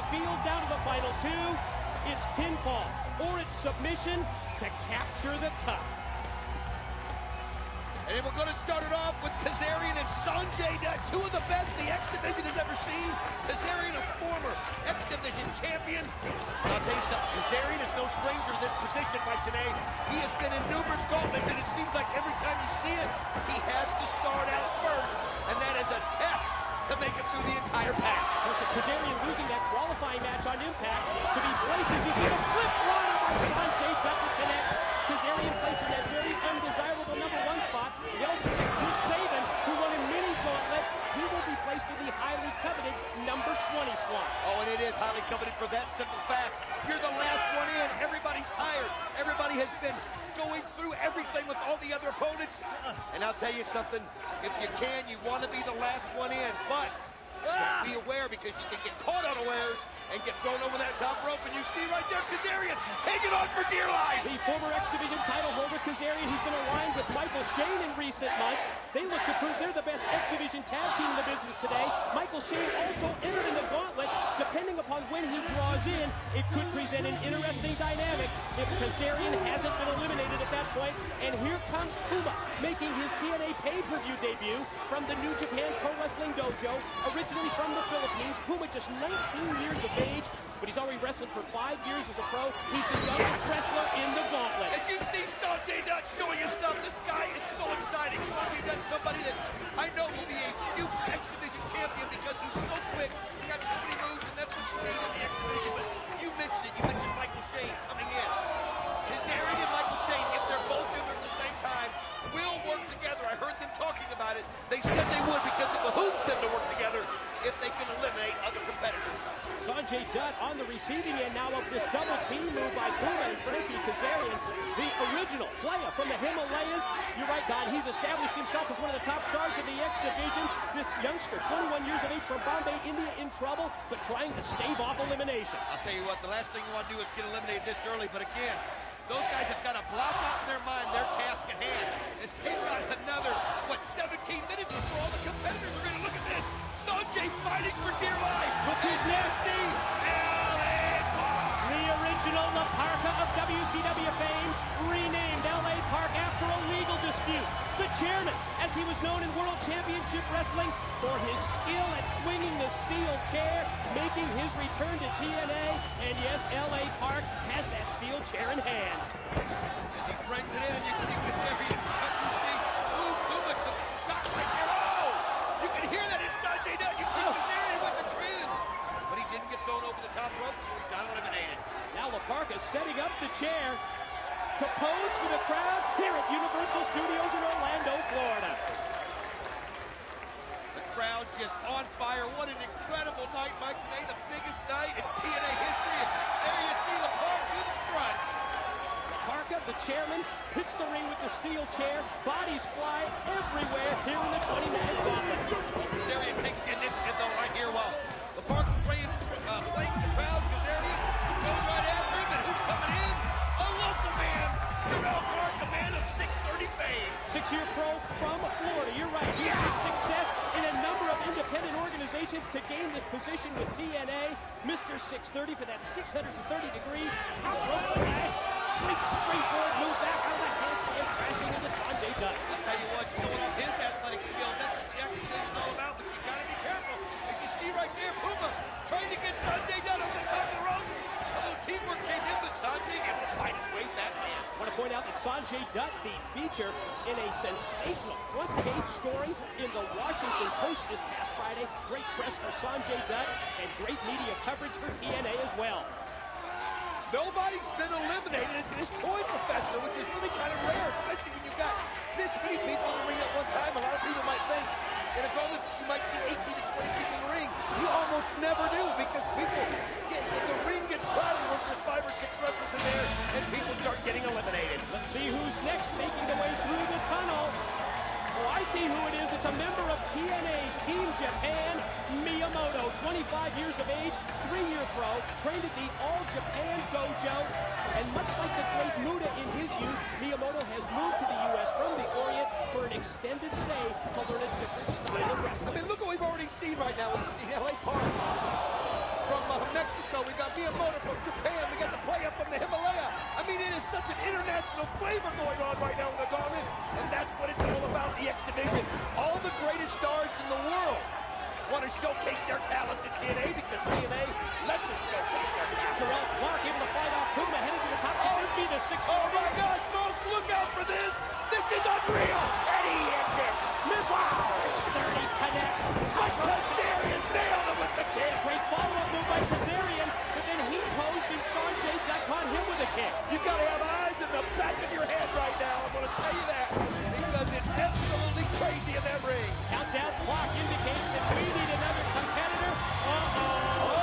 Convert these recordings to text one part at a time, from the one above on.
field down to the final two. It's pinfall or it's submission to capture the cup. And we're going to start it off with Kazarian and Sanjay Dutt, two of the best the X Division has ever seen. Kazarian, a former X Division champion. And I'll tell you something, Kazarian is no stranger to this position by today. He has been in numerous gauntlets, and it seems like every time you see it, he has to start out first, and that is a test to make it through the entire pass. Kazarian losing that qualifying match on Impact to be placed as you see the flip runner by Sanjay Dutt to connect. Kazarian placed in that very undesirable number 1 spot. We also get Chris Sabin, who won a mini gauntlet. He will be placed in the highly coveted number 20 slot. Oh, and it is highly coveted for that simple fact. You're the last one in. Everybody's tired. Everybody has been going through everything with all the other opponents. And I'll tell you something, if you can, you want to be the last one in, but be aware because you can get caught unawares and get thrown over that top rope, and you see right there Kazarian hanging on for dear life. The former X Division title holder Kazarian, who's been aligned with Michael Shane in recent months. They look to prove they're the best X Division tag team in the business today. Michael Shane also entered in the gauntlet. Depending upon when he draws in, it could present an interesting dynamic if Kazarian hasn't been eliminated at that point. And here comes Puma, making his TNA pay-per-view debut from the New Japan Pro Wrestling Dojo. Originally from the Philippines, Puma just 19 years of age, but he's already wrestled for 5 years as a pro. He's the youngest wrestler in the gauntlet. As you see Sanjay Dutt showing his stuff, this guy is so exciting. Sanjay Dutt's somebody that I know will be a future X Division champion because he's so quick, got so many moves, and that's what you need in the X Division. But you mentioned it, you mentioned Michael Shane coming in. Kazarian and Michael Shane, if they're both in there at the same time, will work together. I heard them talking about it. They said they would because it behooves them to work together if they can eliminate other competitors. Sanjay Dutt on the receiving end now of this double team move by Puma and Frankie Kazarian, the original player from the Himalayas. You're right, Don. He's established himself as one of the top stars of the X Division. This youngster, 21 years of age from Bombay, India, in trouble, but trying to stave off elimination. I'll tell you what, the last thing you want to do is get eliminated this early, but again, those guys have got to block out in their mind their task at hand. As they've got another, 17 minutes before all the competitors are going to look at this. Sanjay fighting for dear life. Look who's next. LA Park. The original La Parka of WCW fame, renamed LA Park after a legal dispute. The chairman, as he was known in World Championship Wrestling, for his skill at swinging the steel chair, making his return to TNA. And yes, LA Park has that steel chair in hand. As he brings it in, and you see Kazarian, you see, Puma took a shot right there. Oh! You can hear that in Sanjay Dutt. You see Kazarian with the cringe. But he didn't get thrown over the top rope, so he's not eliminated. Now La Parka setting up the chair to pose for the crowd here at Universal Studios in Orlando, Florida. The crowd just on fire. What an incredible night, Mike, today. The biggest night in TNA history. And there you see La Parka do the struts. La Parka, the chairman, hits the ring with the steel chair. Bodies fly everywhere here in the 20-man gauntlet. Kazarian takes the initiative, though, right here while La Parka flames the crowd. Kazarian goes right after him, and who's coming in? A local man, Terrell Clark, a man of 630 fame. 6-year pro from Florida. You're right. He had success in a number of independent organizations to gain this position with TNA. Mr. 630 for that 630-degree top rope splash. Great straightforward move back out of the handstand, crashing into Sanjay Dutt. I'll tell you what, showing off his athletic skills. That's what the X Division is all about, but you got to be careful. As you see right there, Puma trying to get Sanjay Dutt over the top of the rope. A little teamwork came in, but Sanjay able to fight his way back in. I want to point out that Sanjay Dutt, the feature in a sensational front-page story in the Washington Post this past Friday. Great press for Sanjay Dutt and great media coverage for TNA as well. Nobody's been eliminated at this point, Professor, which is really kind of rare, especially when you've got this many people in the ring at one time. A lot of people might think in a gauntlet that you might see 18 to 20 people in the ring. You almost never do because people the ring gets crowded once there's 5 or 6 wrestlers in there and people start getting eliminated. Let's see who's next making the way through the tunnel. Oh, I see who it is. It's a member of TNA's Team Japan, Miyamoto, 25 years of age, 3-year pro, trained at the All Japan Dojo, and much like the great Muda in his youth, Miyamoto has moved to the U.S. from the Orient for an extended stay to learn a different style of wrestling. I mean, look what we've already seen right now. We've seen LA Park from Mexico Mexico. We got Miyamoto from Japan. We got the play up from the Himalaya. I mean, it is such an international flavor going on right now in the Gauntlet, and that's what it's all about, the X Division. All the greatest stars in the world want to showcase their talents in TNA because TNA lets them showcase their talents. Terrell Clark able to fight off Puma, heading to the top. Could this be the 640? Oh my God, folks, look out for this. This is unreal. And he hits it. Wow. 630 connects. But Kazarian nailed him with the kick. Great follow-up move by Kazarian, but then he posed and Sanjay caught him with a kick. You got to have eyes in the back of your head right now. I'm going to tell you that because it's absolutely crazy in that ring. Countdown clock indicates that we need another competitor. Uh-oh.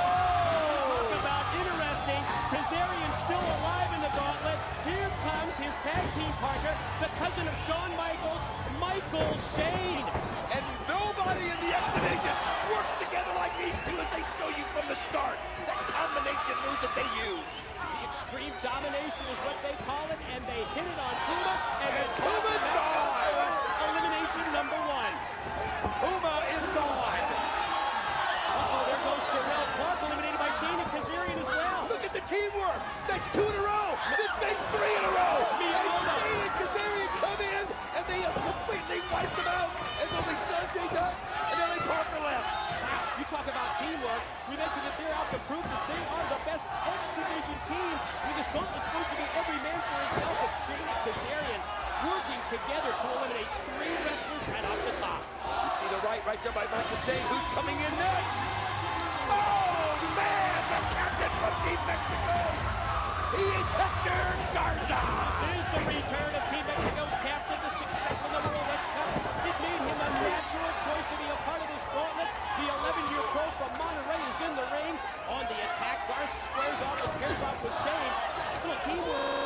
Talk about interesting. Kazarian still alive in the gauntlet. Here comes his tag team partner, the cousin of Shawn Michaels, Michael Shane. And nobody in the X Division works together like these two as they show you from the start. That combination move that they use. The extreme domination is what they call it, and they hit it on Puma, and Puma's gone. Elimination number 1. Puma is gone. Uh-oh, there goes Terrell Clark, eliminated by Shane and Kazarian as well. Look at the teamwork. That's 2 in a row. This makes 3 in a row. Miyamoto. Shane and Kazarian come in, and they have completely wiped them out, as only Sanjay does, and then Parker left. Wow, you talk about teamwork. We mentioned that they're out to prove that they are the best X Division team. With this gauntlet supposed to be every man for himself, but Shane and Kazarian working together to eliminate 3 wrestlers right off the top. You see the right there by Michael Shane. Who's coming in next? Oh, man, the captain from Team Mexico. He is Hector Garza. This is the return of Team Mexico's captain, the success of the World X Cup. It made him a natural choice to be a part of this gauntlet. The 11-year pro from Monterrey is in the ring. On the attack, Garza squares off and pairs off with Shane. Little teamwork